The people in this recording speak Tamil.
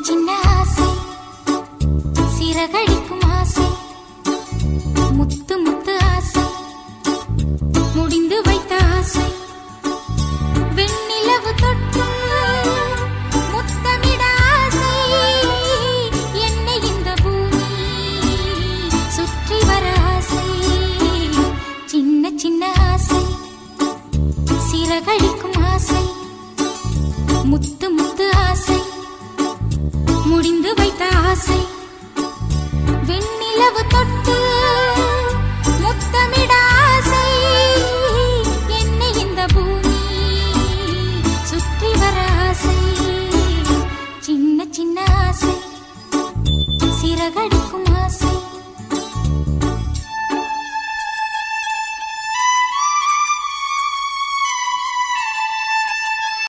சின்ன ஆசை சிறகடிக்கும் ஆசை முத்து முத்து ஆசை முடிந்து வைத்த ஆசை வெண்ணிலவு தொட்டு முத்தமிட ஆசை என்னை இந்த பூமி சுற்றி வர ஆசை சின்ன சின்ன ஆசை சிறகடிக்கும் ஆசை முத்து முத்து ஆசை முடிந்து வைத்த ஆசை வெண்ணிலவு தொட்டு